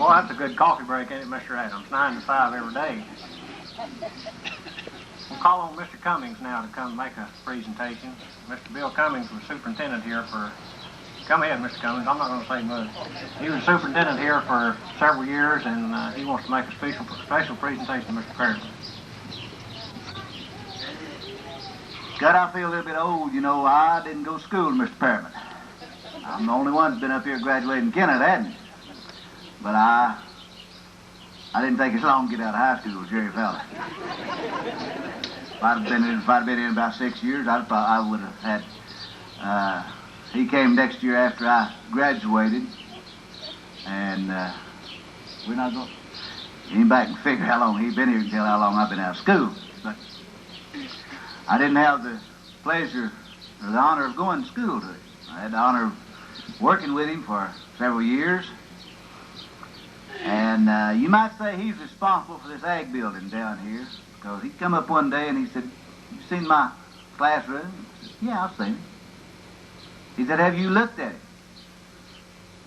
Boy, that's a good coffee break, ain't it, Mr. Adams? 9 to 5 every day. We'll call on Mr. Cummings now to come make a presentation. Mr. Bill Cummings was superintendent here for... Come in, Mr. Cummings. I'm not going to say much. He was superintendent here for several years, and he wants to make a special presentation to Mr. Perryman. God, I feel a little bit old. You know, I didn't go to school, Mr. Perryman. I'm the only one that's been up here graduating Kennett, hadn't he? But I didn't think it's long to get out of high school with Jerry Fowler. If I'd been in about 6 years, I would have had... he came next year after I graduated, and we're not going... Anybody can figure how long he's been here and tell how long I've been out of school. But I didn't have the pleasure or the honor of going to school to him. I had the honor of working with him for several years. And you might say he's responsible for this ag building down here, because he come up one day and he said, "You seen my classroom?" I said, "Yeah, I've seen it." He said, "Have you looked at it?"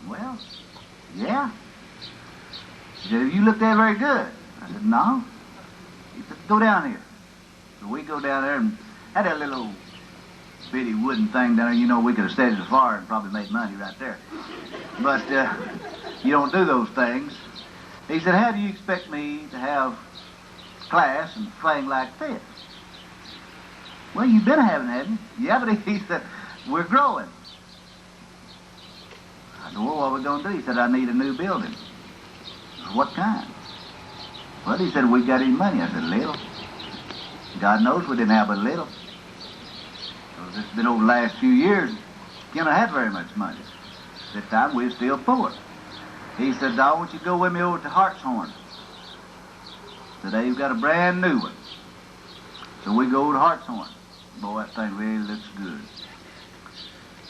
"Well, yeah." He said, "Have you looked at it very good?" I said, "No." He said, "Go down here." So we go down there and had that little bitty wooden thing down there. You know, we could have stayed at the fire and probably made money right there. But you don't do those things. He said, "How do you expect me to have class and thing like this?" "Well, you've been having, haven't you?" "Yeah," but he said, "We're growing." I said, "Well, what are we going to do?" He said, "I need a new building." I said, "What kind?" "Well," he said, "we got any money?" I said, "Little." God knows we didn't have but little. Because it's been over the last few years, you don't have very much money. At that time, we were still poor. He said, "I want you to go with me over to Hartshorn. Today you've got a brand new one." So we go to Hartshorn. Boy, that thing really looks good.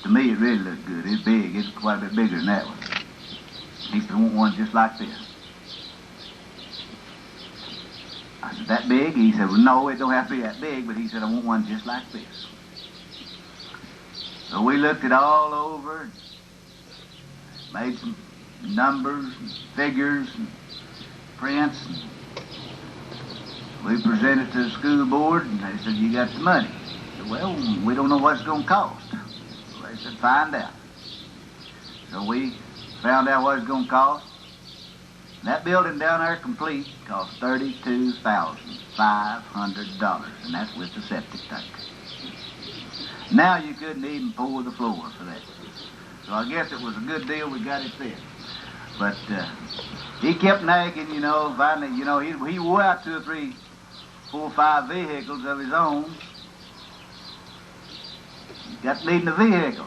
To me, it really looks good. It's big. It's quite a bit bigger than that one. He said, "I want one just like this." I said, "That big?" He said, "Well, no, it don't have to be that big," but he said, "I want one just like this." So we looked it all over, made some numbers and figures and prints. And we presented to the school board, and they said, "You got the money." I said, "Well, we don't know what it's going to cost." So they said, "Find out." So we found out what it's going to cost. And that building down there complete cost $32,500, and that's with the septic tank. Now you couldn't even pour the floor for that. So I guess it was a good deal we got it there. But he kept nagging, you know. Finally, you know, he wore out 2 or 3, 4 or 5 vehicles of his own. He got needing a vehicle.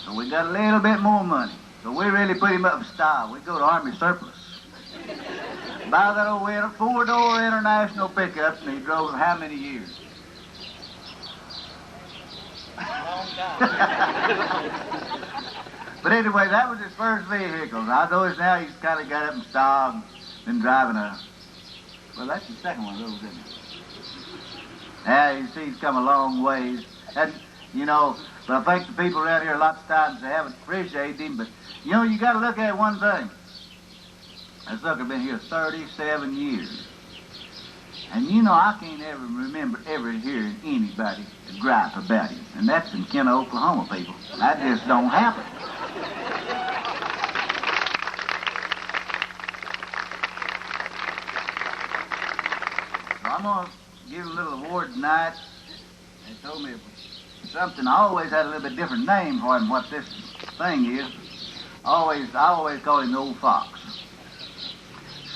So we got a little bit more money. So we really put him up in style. We go to Army Surplus. Buy that old 4-door International pickup, and he drove how many years? Long time. But anyway, that was his first vehicle. I notice now he's kind of got up in style and been driving a... Well, that's the second one of those, isn't it? Yeah, you see he's come a long ways. And, you know, but I think the people around here lots of times they haven't appreciated him. But, you know, you got to look at one thing. That sucker been here 37 years. And, you know, I can't ever remember ever hearing anybody gripe about him. And that's in Kenner, Oklahoma, people. That just don't happen. So I'm going to give a little award tonight. They told me it was something. I always had a little bit different name for him, what this thing is. I always call him the old fox.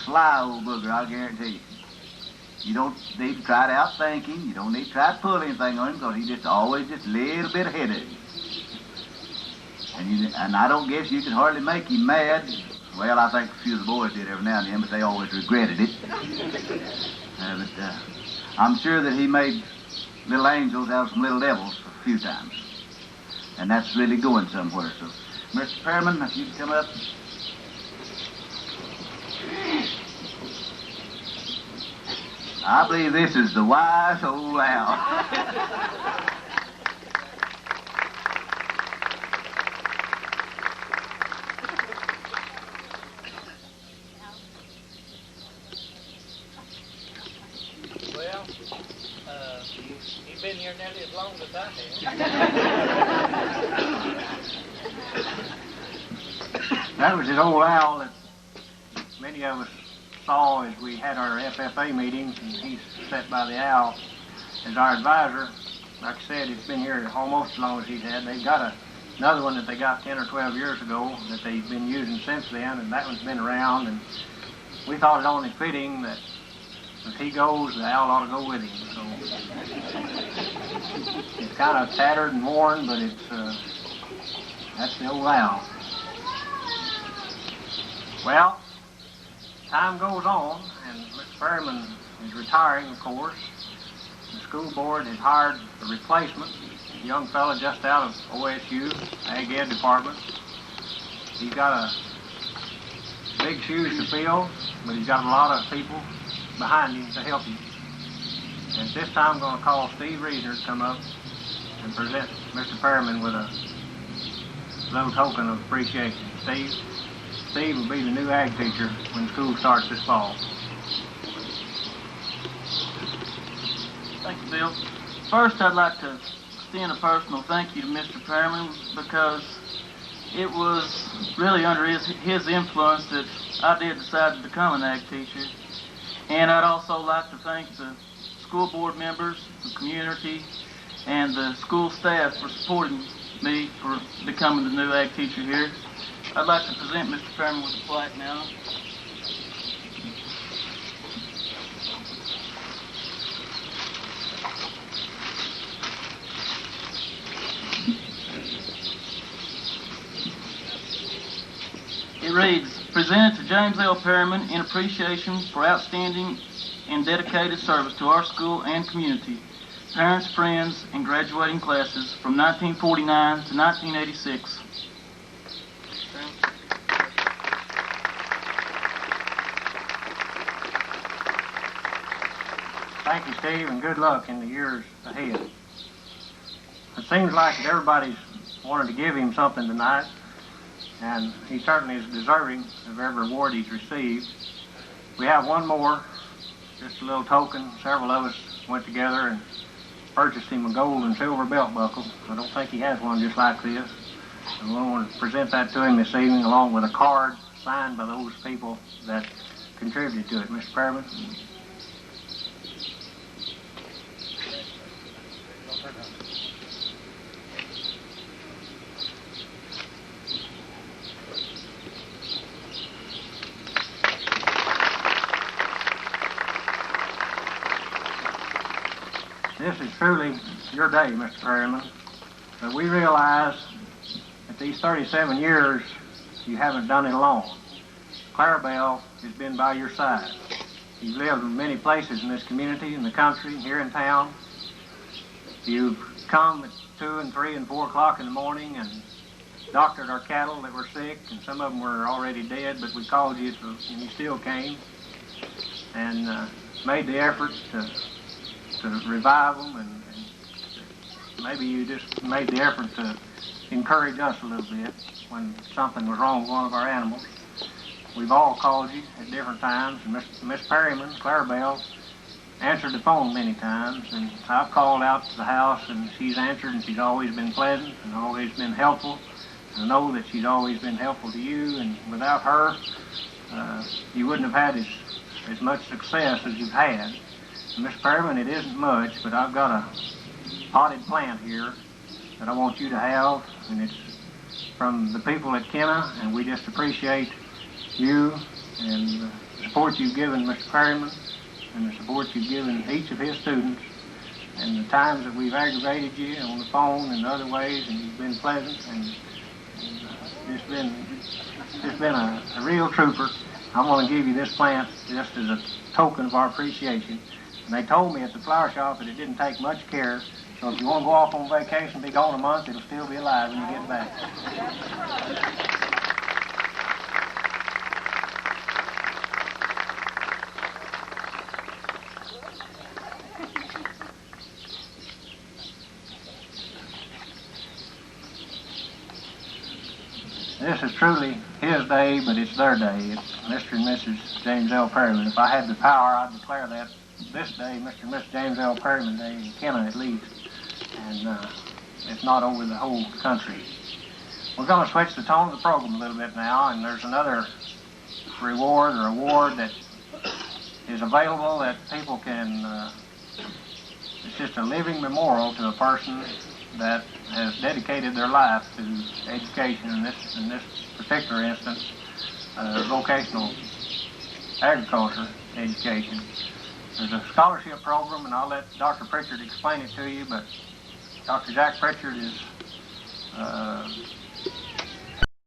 Sly old booger, I'll guarantee you. You don't need to try to outthink him. You don't need to try to pull anything on him, because he's just always just a little bit ahead of you. And I don't guess you can hardly make him mad. Well, I think a few of the boys did every now and then, but they always regretted it. But I'm sure that he made little angels out of some little devils a few times. And that's really going somewhere. So, Mr. Perryman, if you could come up. I believe this is the wise old owl. long as I have. That was his old owl that many of us saw as we had our FFA meetings, and he's sat by the owl as our advisor. Like I said, it's been here almost as long as he's had. They've got another one that they got 10 or 12 years ago that they've been using since then, and that one's been around, and we thought it only fitting that if he goes, the owl ought to go with him. So it's kind of tattered and worn, but that's the old owl. Well, time goes on, and Mr. Perryman is retiring, of course. The school board has hired a replacement, a young fellow just out of OSU, Ag Ed Department. He's got big shoes to fill, but he's got a lot of people behind him to help him. And this time I'm going to call Steve Reasnor to come up and present Mr. Perryman with a little token of appreciation. Steve will be the new ag teacher when school starts this fall. Thank you, Bill. First, I'd like to extend a personal thank you to Mr. Perryman because it was really under his influence that I did decide to become an ag teacher. And I'd also like to thank the school board members, the community, and the school staff for supporting me for becoming the new ag teacher here. I'd like to present Mr. Perryman with a plaque now. It reads, presented to James L. Perryman in appreciation for outstanding and dedicated service to our school and community, parents, friends, and graduating classes from 1949 to 1986. Thank you, Steve, and good luck in the years ahead. It seems like everybody's wanted to give him something tonight, and he certainly is deserving of every award he's received. We have one more, just a little token. Several of us went together and purchased him a gold and silver belt buckle. I don't think he has one just like this. And we want to present that to him this evening along with a card signed by those people that contributed to it. Mr. Perryman. This is truly your day, Mr. Perryman. But we realize that these 37 years, you haven't done it alone. Clarabelle has been by your side. You've lived in many places in this community, in the country, here in town. You've come at 2 and 3 and 4 o'clock in the morning and doctored our cattle that were sick, and some of them were already dead, but we called you and you still came and made the effort to revive them, and maybe you just made the effort to encourage us a little bit when something was wrong with one of our animals. We've all called you at different times, and Miss Perryman, Clarabelle, answered the phone many times, and I've called out to the house, and she's answered, and she's always been pleasant and always been helpful. I know that she's always been helpful to you, and without her, you wouldn't have had as much success as you've had. Miss Perryman, it isn't much, but I've got a potted plant here that I want you to have, and it's from the people at Kenna, and we just appreciate you and the support you've given Mr. Perryman and the support you've given each of his students, and the times that we've aggravated you on the phone and other ways, and you've been pleasant, and it's been a real trooper. I'm going to give you this plant just as a token of our appreciation. And they told me at the flower shop that it didn't take much care, so if you want to go off on vacation, be gone a month, it'll still be alive when you get back. This is truly his day, but it's their day. It's Mr. and Mrs. James L. Perryman. If I had the power, I'd declare that this day, Mr. and Mrs. James L. Perryman Day in Kenna at least. and it's not over the whole country. We're going to switch the tone of the program a little bit now, and there's another reward or award that is available that people can, it's just a living memorial to a person that has dedicated their life to education, in this particular instance, vocational agriculture education. There's a scholarship program, and I'll let Dr. Pritchard explain it to you, but Dr. Jack Pritchard is